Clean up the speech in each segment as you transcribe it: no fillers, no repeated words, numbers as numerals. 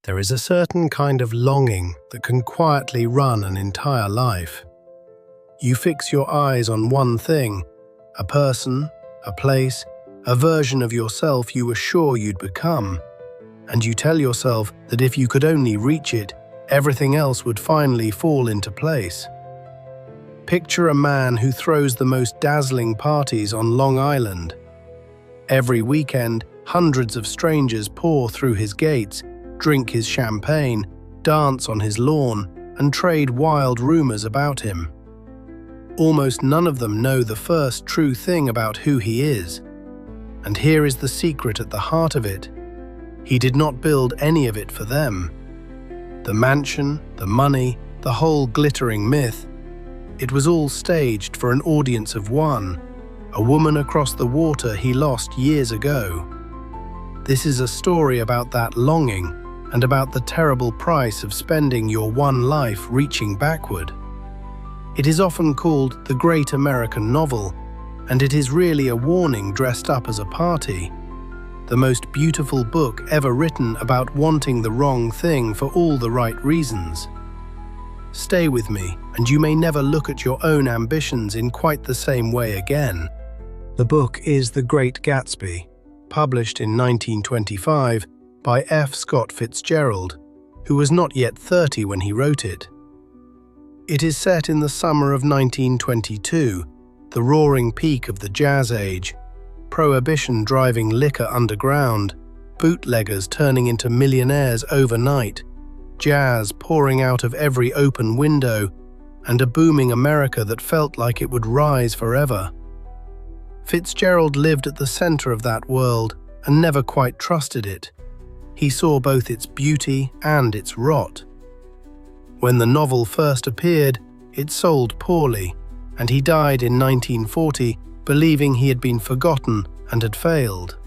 There is a certain kind of longing that can quietly run an entire life. You fix your eyes on one thing, a person, a place, a version of yourself you were sure you'd become, and you tell yourself that if you could only reach it, everything else would finally fall into place. Picture a man who throws the most dazzling parties on Long Island. Every weekend, hundreds of strangers pour through his gates, drink his champagne, dance on his lawn, and trade wild rumors about him. Almost none of them know the first true thing about who he is. And here is the secret at the heart of it. He did not build any of it for them. The mansion, the money, the whole glittering myth, it was all staged for an audience of one, a woman across the water he lost years ago. This is a story about that longing and about the terrible price of spending your one life reaching backward. It is often called the Great American Novel, and it is really a warning dressed up as a party. The most beautiful book ever written about wanting the wrong thing for all the right reasons. Stay with me, and you may never look at your own ambitions in quite the same way again. The book is The Great Gatsby, published in 1925 by F. Scott Fitzgerald, who was not yet 30 when he wrote it. It is set in the summer of 1922, the roaring peak of the Jazz Age, prohibition driving liquor underground, bootleggers turning into millionaires overnight, jazz pouring out of every open window, and a booming America that felt like it would rise forever. Fitzgerald lived at the center of that world and never quite trusted it. He saw both its beauty and its rot. When the novel first appeared, it sold poorly, and he died in 1940 believing he had been forgotten and had failed.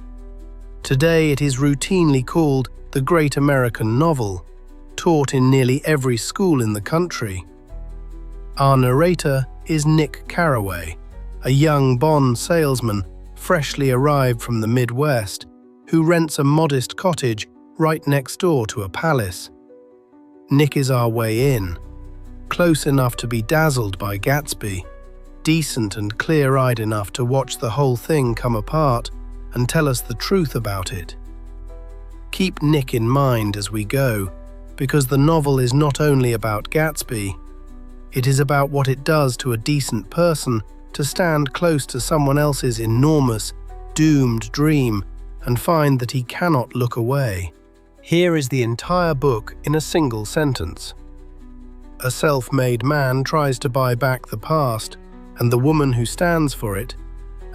Today it is routinely called the Great American Novel, taught in nearly every school in the country. Our narrator is Nick Carraway, a young Bond salesman freshly arrived from the Midwest, who rents a modest cottage right next door to a palace. Nick is our way in, close enough to be dazzled by Gatsby, decent and clear-eyed enough to watch the whole thing come apart and tell us the truth about it. Keep Nick in mind as we go, because the novel is not only about Gatsby, it is about what it does to a decent person to stand close to someone else's enormous, doomed dream and find that he cannot look away. Here is the entire book in a single sentence. A self-made man tries to buy back the past, and the woman who stands for it,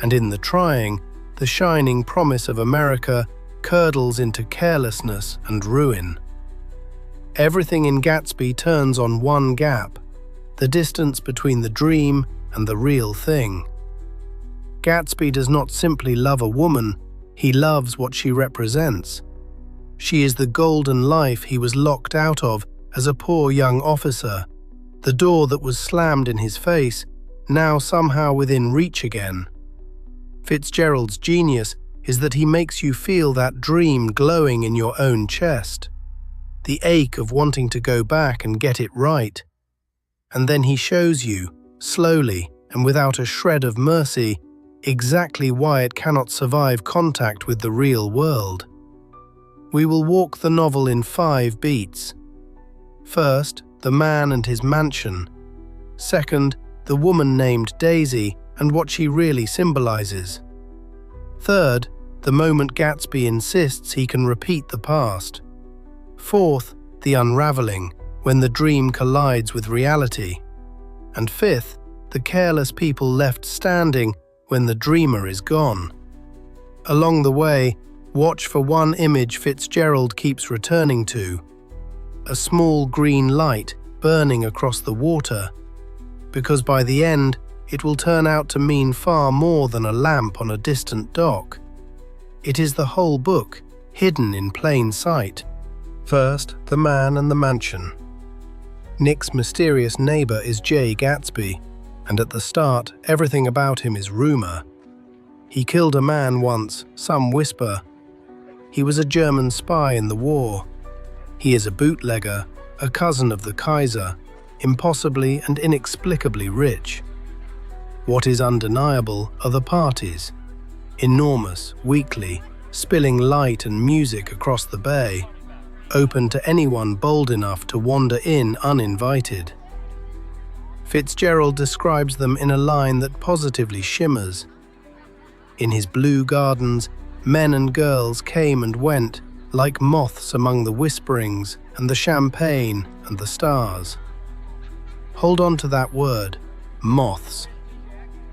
and in the trying, the shining promise of America curdles into carelessness and ruin. Everything in Gatsby turns on one gap, the distance between the dream and the real thing. Gatsby does not simply love a woman, he loves what she represents. She is the golden life he was locked out of as a poor young officer, the door that was slammed in his face, now somehow within reach again. Fitzgerald's genius is that he makes you feel that dream glowing in your own chest, the ache of wanting to go back and get it right. And then he shows you, slowly and without a shred of mercy, exactly why it cannot survive contact with the real world. We will walk the novel in 5 beats. First, the man and his mansion. Second, the woman named Daisy and what she really symbolizes. Third, the moment Gatsby insists he can repeat the past. Fourth, the unraveling, when the dream collides with reality. And fifth, the careless people left standing when the dreamer is gone. Along the way, watch for one image Fitzgerald keeps returning to, a small green light burning across the water, because by the end, it will turn out to mean far more than a lamp on a distant dock. It is the whole book, hidden in plain sight. First, the man and the mansion. Nick's mysterious neighbor is J. Gatsby, and at the start, everything about him is rumor. He killed a man once, some whisper. He was a German spy in the war. He is a bootlegger, a cousin of the Kaiser, impossibly and inexplicably rich. What is undeniable are the parties, enormous, weekly, spilling light and music across the bay, open to anyone bold enough to wander in uninvited. Fitzgerald describes them in a line that positively shimmers. In his blue gardens, men and girls came and went, like moths among the whisperings and the champagne and the stars. Hold on to that word, moths.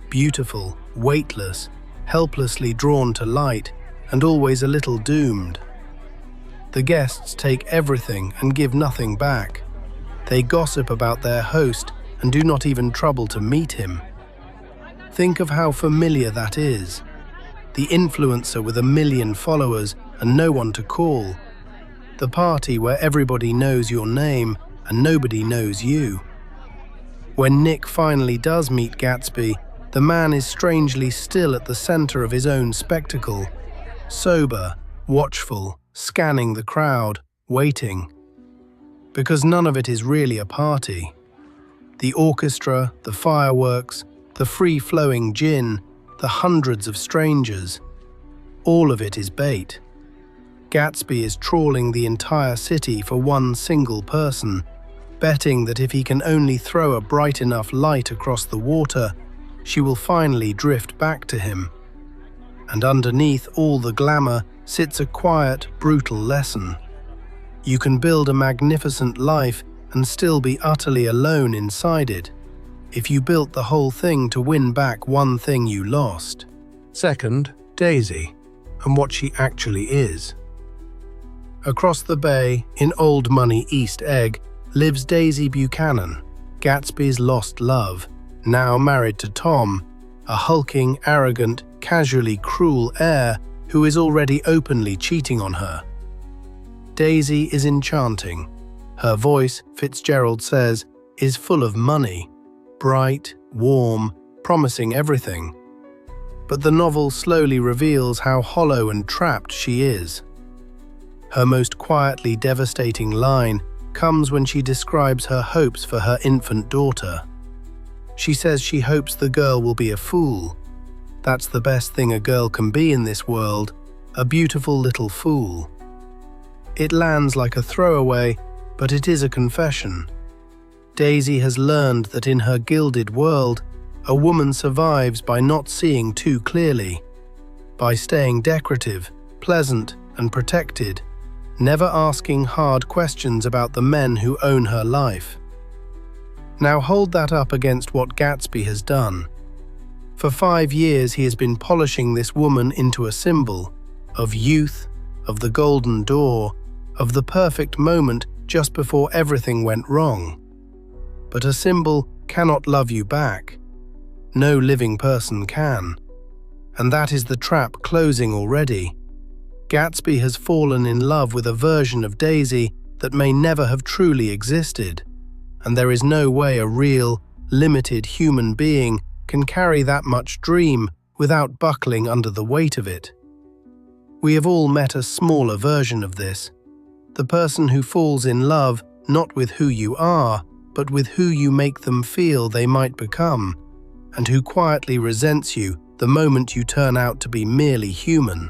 Beautiful, weightless, helplessly drawn to light, and always a little doomed. The guests take everything and give nothing back. They gossip about their host and do not even trouble to meet him. Think of how familiar that is. The influencer with 1 million followers and no one to call. The party where everybody knows your name and nobody knows you. When Nick finally does meet Gatsby, the man is strangely still at the center of his own spectacle, sober, watchful, scanning the crowd, waiting. Because none of it is really a party. The orchestra, the fireworks, the free-flowing gin, the hundreds of strangers, all of it is bait. Gatsby is trawling the entire city for one single person, betting that if he can only throw a bright enough light across the water, she will finally drift back to him. And underneath all the glamour sits a quiet, brutal lesson. You can build a magnificent life and still be utterly alone inside it, if you built the whole thing to win back one thing you lost. Second, Daisy, and what she actually is. Across the bay, in old money East Egg, lives Daisy Buchanan, Gatsby's lost love, now married to Tom, a hulking, arrogant, casually cruel heir who is already openly cheating on her. Daisy is enchanting. Her voice, Fitzgerald says, is full of money, bright, warm, promising everything. But the novel slowly reveals how hollow and trapped she is. Her most quietly devastating line comes when she describes her hopes for her infant daughter. She says she hopes the girl will be a fool. That's the best thing a girl can be in this world, a beautiful little fool. It lands like a throwaway, but it is a confession. Daisy has learned that in her gilded world, a woman survives by not seeing too clearly, by staying decorative, pleasant, and protected, never asking hard questions about the men who own her life. Now hold that up against what Gatsby has done. For 5 years he has been polishing this woman into a symbol of youth, of the golden door, of the perfect moment just before everything went wrong. But a symbol cannot love you back. No living person can. And that is the trap closing already. Gatsby has fallen in love with a version of Daisy that may never have truly existed, and there is no way a real, limited human being can carry that much dream without buckling under the weight of it. We have all met a smaller version of this, the person who falls in love not with who you are, but with who you make them feel they might become, and who quietly resents you the moment you turn out to be merely human.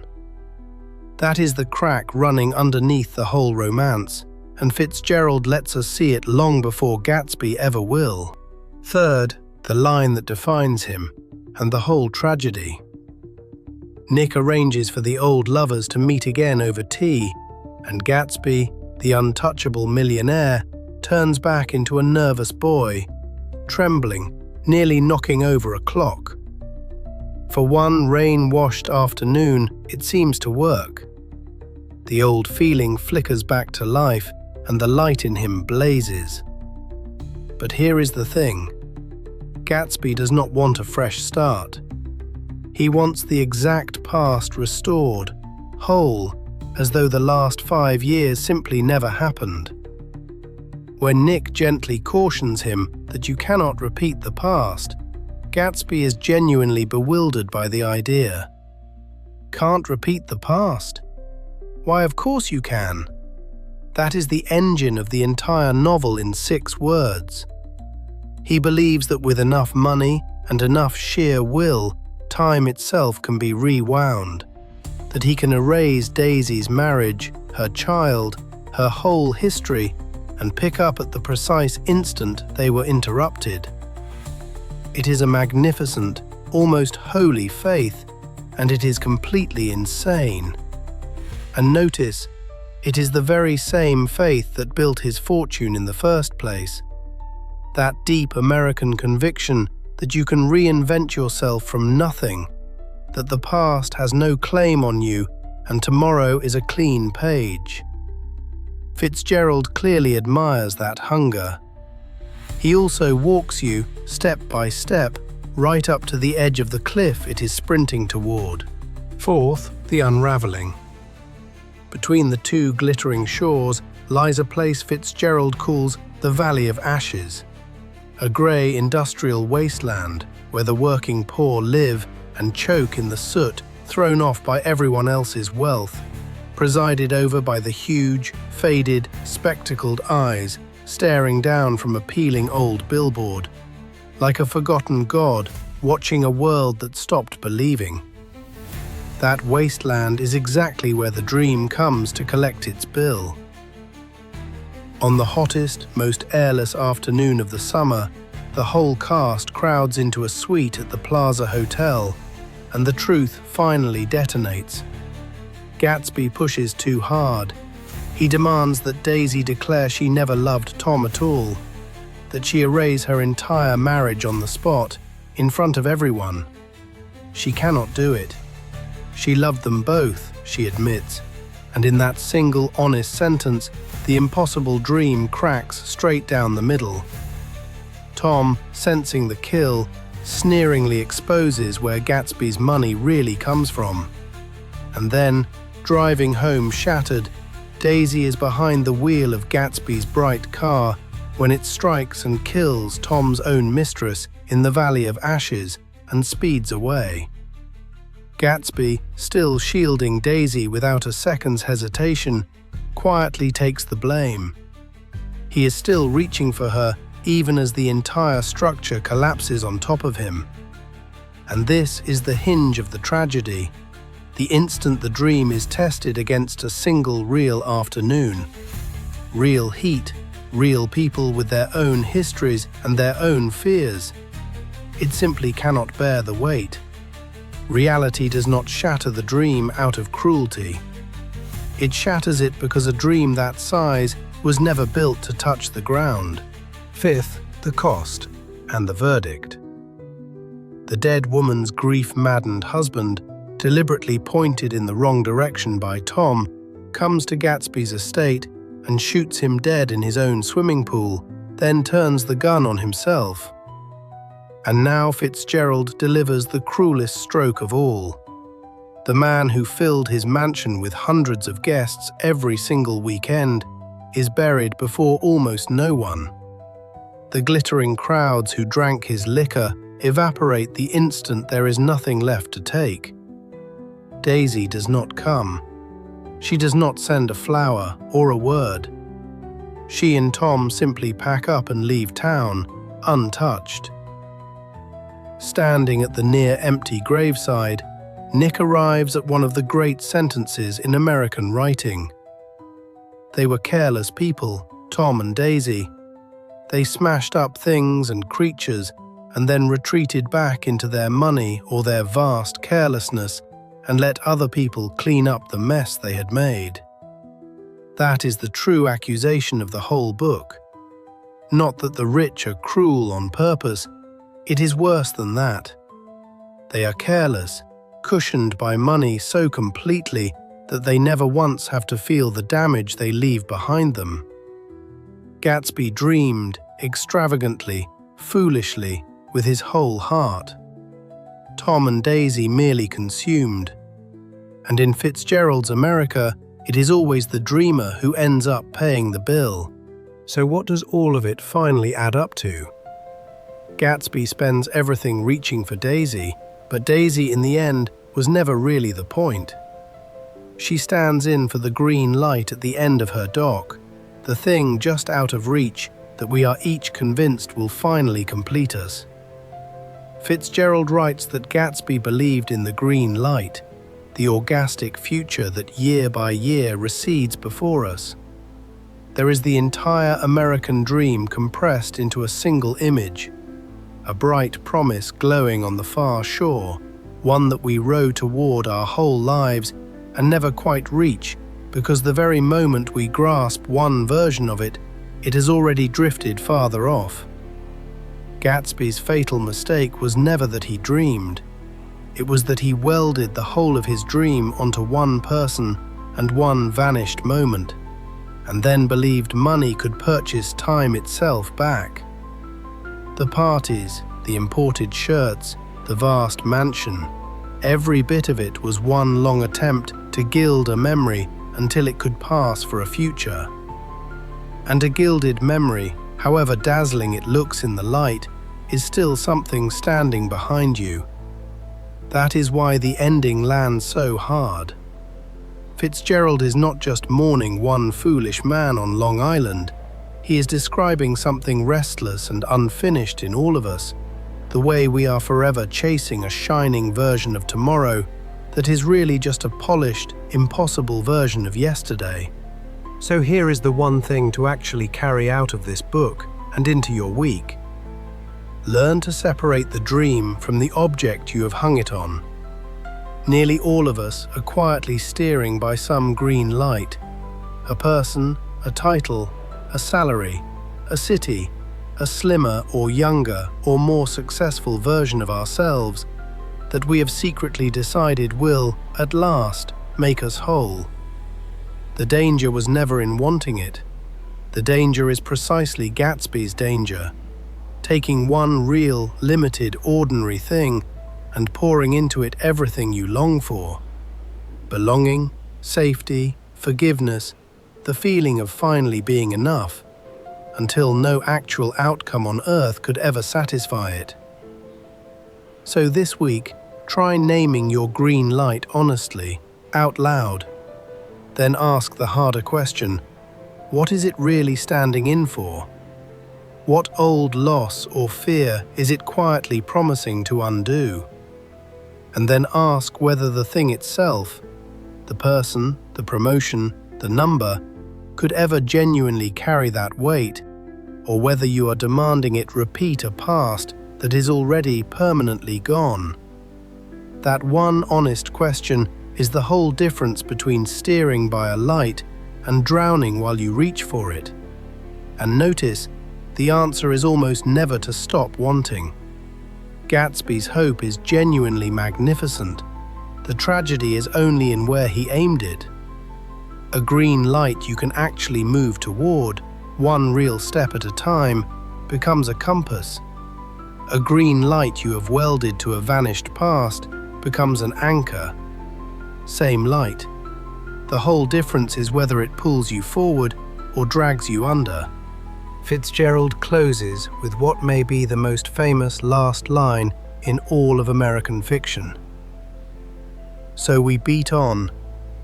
That is the crack running underneath the whole romance, and Fitzgerald lets us see it long before Gatsby ever will. Third, the line that defines him, and the whole tragedy. Nick arranges for the old lovers to meet again over tea, and Gatsby, the untouchable millionaire, turns back into a nervous boy, trembling, nearly knocking over a clock. For one rain-washed afternoon, it seems to work. The old feeling flickers back to life, and the light in him blazes. But here is the thing. Gatsby does not want a fresh start. He wants the exact past restored, whole, as though the last 5 years simply never happened. When Nick gently cautions him that you cannot repeat the past, Gatsby is genuinely bewildered by the idea. Can't repeat the past? Why, of course you can. That is the engine of the entire novel in 6 words. He believes that with enough money and enough sheer will, time itself can be rewound, that he can erase Daisy's marriage, her child, her whole history, and pick up at the precise instant they were interrupted. It is a magnificent, almost holy faith, and it is completely insane. And notice, it is the very same faith that built his fortune in the first place. That deep American conviction that you can reinvent yourself from nothing, that the past has no claim on you and tomorrow is a clean page. Fitzgerald clearly admires that hunger. He also walks you, step by step, right up to the edge of the cliff it is sprinting toward. Fourth, the unraveling. Between the 2 glittering shores lies a place Fitzgerald calls the Valley of Ashes, a grey industrial wasteland where the working poor live and choke in the soot thrown off by everyone else's wealth, presided over by the huge, faded, spectacled eyes staring down from a peeling old billboard, like a forgotten god watching a world that stopped believing. That wasteland is exactly where the dream comes to collect its bill. On the hottest, most airless afternoon of the summer, the whole cast crowds into a suite at the Plaza Hotel, and the truth finally detonates. Gatsby pushes too hard. He demands that Daisy declare she never loved Tom at all, that she erase her entire marriage on the spot, in front of everyone. She cannot do it. She loved them both, she admits, and in that single honest sentence, the impossible dream cracks straight down the middle. Tom, sensing the kill, sneeringly exposes where Gatsby's money really comes from. And then, driving home shattered, Daisy is behind the wheel of Gatsby's bright car when it strikes and kills Tom's own mistress in the Valley of Ashes and speeds away. Gatsby, still shielding Daisy without a second's hesitation, quietly takes the blame. He is still reaching for her even as the entire structure collapses on top of him. And this is the hinge of the tragedy. The instant the dream is tested against a single real afternoon. Real heat, real people with their own histories and their own fears. It simply cannot bear the weight. Reality does not shatter the dream out of cruelty. It shatters it because a dream that size was never built to touch the ground. Fifth, the cost and the verdict. The dead woman's grief-maddened husband, deliberately pointed in the wrong direction by Tom, comes to Gatsby's estate and shoots him dead in his own swimming pool, then turns the gun on himself. And now Fitzgerald delivers the cruelest stroke of all. The man who filled his mansion with hundreds of guests every single weekend is buried before almost no one. The glittering crowds who drank his liquor evaporate the instant there is nothing left to take. Daisy does not come. She does not send a flower or a word. She and Tom simply pack up and leave town, untouched. Standing at the near-empty graveside, Nick arrives at one of the great sentences in American writing. They were careless people, Tom and Daisy. They smashed up things and creatures and then retreated back into their money or their vast carelessness and let other people clean up the mess they had made. That is the true accusation of the whole book. Not that the rich are cruel on purpose, it is worse than that. They are careless, cushioned by money so completely that they never once have to feel the damage they leave behind them. Gatsby dreamed, extravagantly, foolishly, with his whole heart. Tom and Daisy merely consumed. And in Fitzgerald's America, it is always the dreamer who ends up paying the bill. So what does all of it finally add up to? Gatsby spends everything reaching for Daisy, but Daisy in the end was never really the point. She stands in for the green light at the end of her dock, the thing just out of reach that we are each convinced will finally complete us. Fitzgerald writes that Gatsby believed in the green light, the orgastic future that year by year recedes before us. There is the entire American dream compressed into a single image, a bright promise glowing on the far shore, one that we row toward our whole lives and never quite reach, because the very moment we grasp one version of it, it has already drifted farther off. Gatsby's fatal mistake was never that he dreamed. It was that he welded the whole of his dream onto one person and one vanished moment, and then believed money could purchase time itself back. The parties, the imported shirts, the vast mansion, every bit of it was one long attempt to gild a memory until it could pass for a future. And a gilded memory, however dazzling it looks in the light, is still something standing behind you. That is why the ending lands so hard. Fitzgerald is not just mourning one foolish man on Long Island. He is describing something restless and unfinished in all of us, the way we are forever chasing a shining version of tomorrow that is really just a polished, impossible version of yesterday. So here is the one thing to actually carry out of this book and into your week. Learn to separate the dream from the object you have hung it on. Nearly all of us are quietly steering by some green light. A person, a title, a salary, a city, a slimmer or younger or more successful version of ourselves that we have secretly decided will, at last, make us whole. The danger was never in wanting it. The danger is precisely Gatsby's danger. Taking one real, limited, ordinary thing and pouring into it everything you long for. Belonging, safety, forgiveness, the feeling of finally being enough, until no actual outcome on earth could ever satisfy it. So this week, try naming your green light honestly, out loud. Then ask the harder question, what is it really standing in for? What old loss or fear is it quietly promising to undo? And then ask whether the thing itself, the person, the promotion, the number, could ever genuinely carry that weight, or whether you are demanding it repeat a past that is already permanently gone. That one honest question is the whole difference between steering by a light and drowning while you reach for it. And notice, the answer is almost never to stop wanting. Gatsby's hope is genuinely magnificent. The tragedy is only in where he aimed it. A green light you can actually move toward, one real step at a time, becomes a compass. A green light you have welded to a vanished past becomes an anchor. Same light. The whole difference is whether it pulls you forward or drags you under. Fitzgerald closes with what may be the most famous last line in all of American fiction. So we beat on,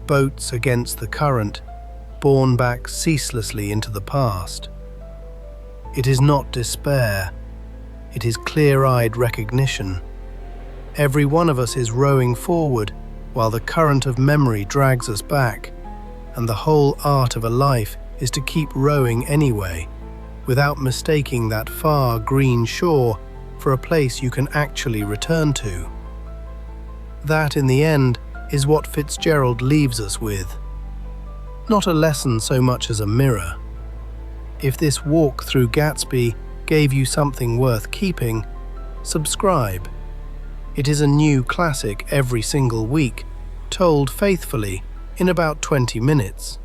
boats against the current, borne back ceaselessly into the past. It is not despair, it is clear-eyed recognition. Every one of us is rowing forward while the current of memory drags us back, and the whole art of a life is to keep rowing anyway, without mistaking that far green shore for a place you can actually return to. That, in the end, is what Fitzgerald leaves us with. Not a lesson so much as a mirror. If this walk through Gatsby gave you something worth keeping, subscribe. It is a new classic every single week, told faithfully in about 20 minutes.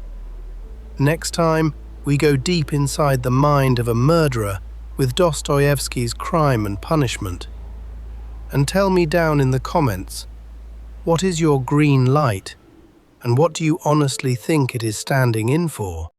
Next time, we go deep inside the mind of a murderer with Dostoevsky's Crime and Punishment. And tell me down in the comments, what is your green light, and what do you honestly think it is standing in for?